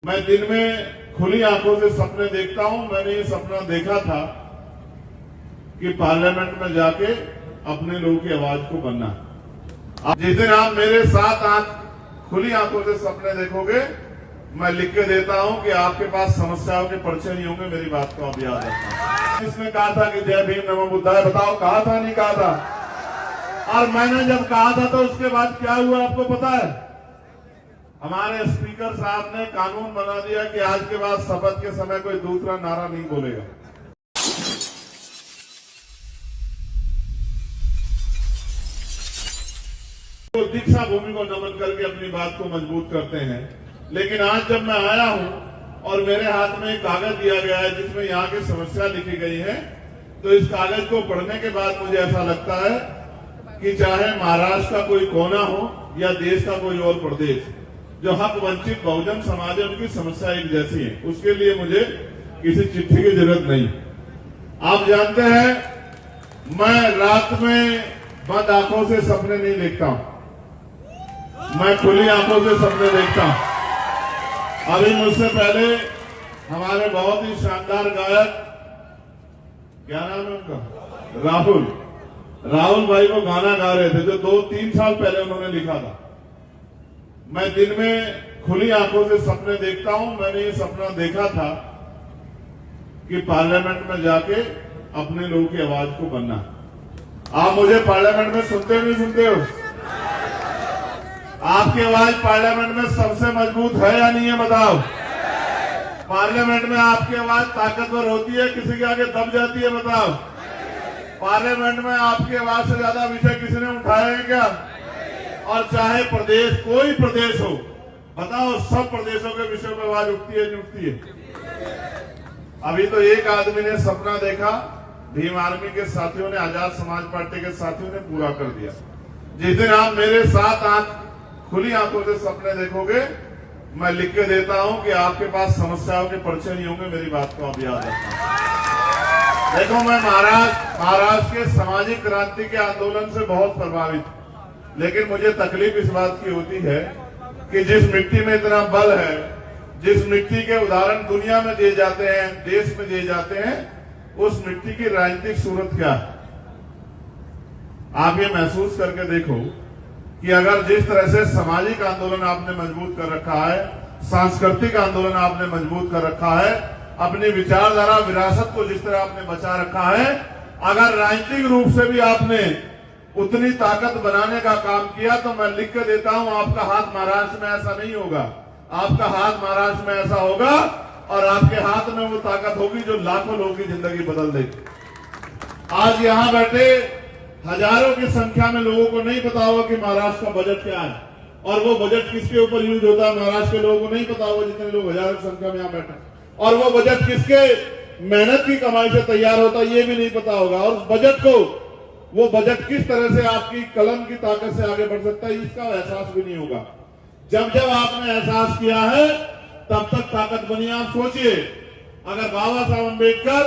मैं दिन में खुली आंखों से सपने देखता हूं। मैंने ये सपना देखा था कि पार्लियामेंट में जाके अपने लोगों की आवाज को बनना। जिस दिन आप मेरे साथ खुली आंखों से सपने देखोगे, मैं लिख के देता हूं कि आपके पास समस्याओं के पर्चे नहीं होंगे। मेरी बात को आप याद रखना। इसने कहा था कि जय भीम नमो बुद्धाय, बताओ कहा था नहीं कहा था? और मैंने जब कहा था तो उसके बाद क्या हुआ आपको पता है? हमारे स्पीकर साहब ने कानून बना दिया कि आज के बाद शपथ के समय कोई दूसरा नारा नहीं बोलेगा। तो दीक्षा भूमि को नमन करके अपनी बात को मजबूत करते हैं। लेकिन आज जब मैं आया हूं और मेरे हाथ में एक कागज दिया गया है जिसमें यहाँ की समस्या लिखी गई है, तो इस कागज को पढ़ने के बाद मुझे ऐसा लगता है कि चाहे महाराष्ट्र का कोई कोना हो या देश का कोई और प्रदेश, जो हक वंचित बहुजन समाज है उनकी समस्या एक जैसी है। उसके लिए मुझे किसी चिट्ठी की जरूरत नहीं। आप जानते हैं, मैं रात में बंद आंखों से सपने नहीं देखता हूं, मैं खुली आंखों से सपने देखता हूं। अभी मुझसे पहले हमारे बहुत ही शानदार गायक, क्या नाम है उनका, राहुल भाई को गाना गा रहे थे जो 2-3 साल पहले उन्होंने लिखा था। मैं दिन में खुली आंखों से सपने देखता हूं। मैंने ये सपना देखा था कि पार्लियामेंट में जाके अपने लोगों की आवाज को बनना। आप मुझे पार्लियामेंट में सुनते नहीं सुनते हो? आपकी आवाज पार्लियामेंट में सबसे मजबूत है या नहीं है बताओ? पार्लियामेंट में आपकी आवाज ताकतवर होती है, किसी के आगे दब जाती है बताओ? पार्लियामेंट में आपकी आवाज से ज्यादा विषय किसी ने उठाया है क्या? और चाहे प्रदेश, कोई प्रदेश हो, बताओ सब प्रदेशों के विषय में आवाज उठती है नहीं उठती है? अभी तो एक आदमी ने सपना देखा, भीम आर्मी के साथियों ने, आजाद समाज पार्टी के साथियों ने पूरा कर दिया। जिस दिन आप मेरे साथ खुली आंखों से सपने देखोगे, मैं लिख के देता हूं कि आपके पास समस्याओं के पर्चे नहीं होंगे। मेरी बात को आप याद रखना। देखो, मैं महाराष्ट्र के सामाजिक क्रांति के आंदोलन से बहुत प्रभावित, लेकिन मुझे तकलीफ इस बात की होती है कि जिस मिट्टी में इतना बल है, जिस मिट्टी के उदाहरण दुनिया में दिए जाते हैं, देश में दिए जाते हैं, उस मिट्टी की राजनीतिक सूरत क्या है? आप ये महसूस करके देखो कि अगर जिस तरह से सामाजिक आंदोलन आपने मजबूत कर रखा है, सांस्कृतिक आंदोलन आपने मजबूत कर रखा है, अपनी विचारधारा विरासत को जिस तरह आपने बचा रखा है, अगर राजनीतिक रूप से भी आपने उतनी ताकत बनाने का काम किया, तो मैं लिख कर देता हूं आपका हाथ महाराष्ट्र में ऐसा नहीं होगा। आपका हाथ महाराष्ट्र में ऐसा होगा और आपके हाथ में वो ताकत होगी जो लाखों लोगों की जिंदगी बदल देगी। आज यहां बैठे हजारों की संख्या में लोगों को नहीं पता होगा कि महाराष्ट्र का बजट क्या है और वो बजट किसके ऊपर यूज होता है। महाराष्ट्र के लोगों को नहीं पता होगा, जितने लोग हजारों की संख्या में यहां बैठे, और वो बजट किसके मेहनत की कमाई से तैयार होता है ये भी नहीं पता होगा। और उस बजट को, वो बजट किस तरह से आपकी कलम की ताकत से आगे बढ़ सकता है, इसका एहसास भी नहीं होगा। जब जब आपने एहसास किया है तब तक ताकत बनी। आप सोचिए, अगर बाबा साहब अम्बेडकर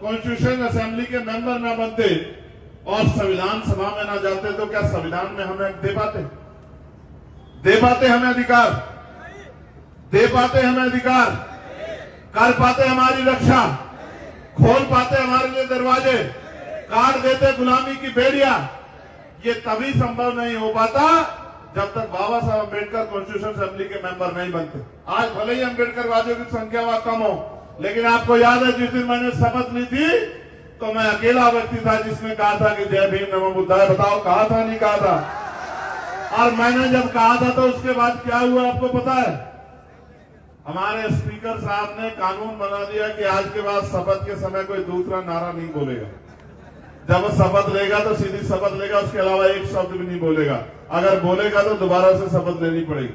कॉन्स्टिट्यूशन असेंबली के मेंबर ना बनते और संविधान सभा में ना जाते, तो क्या संविधान में हमें दे पाते हमें अधिकार? दे पाते हमें अधिकार? कर पाते हमारी रक्षा? खोल पाते हमारे लिए दरवाजे? काट देते गुलामी की बेड़ियां? ये तभी संभव नहीं हो पाता जब तक बाबा साहब अम्बेडकर कॉन्स्टिट्यूशन असेंबली के मेंबर नहीं बनते। आज भले ही अम्बेडकरवादियों की संख्या वहां कम हो, लेकिन आपको याद है जिस दिन मैंने शपथ ली थी तो मैं अकेला व्यक्ति था जिसने कहा था कि जय भीम नमो बुद्धाय, बताओ कहा था नहीं कहा था? और मैंने जब कहा था तो उसके बाद क्या हुआ आपको पता है? हमारे स्पीकर साहब ने कानून बना दिया कि आज के बाद शपथ के समय कोई दूसरा नारा नहीं बोलेगा। जब शपथ लेगा तो सीधी शपथ लेगा, उसके अलावा एक शब्द भी नहीं बोलेगा। अगर बोलेगा तो दोबारा से शपथ लेनी पड़ेगी।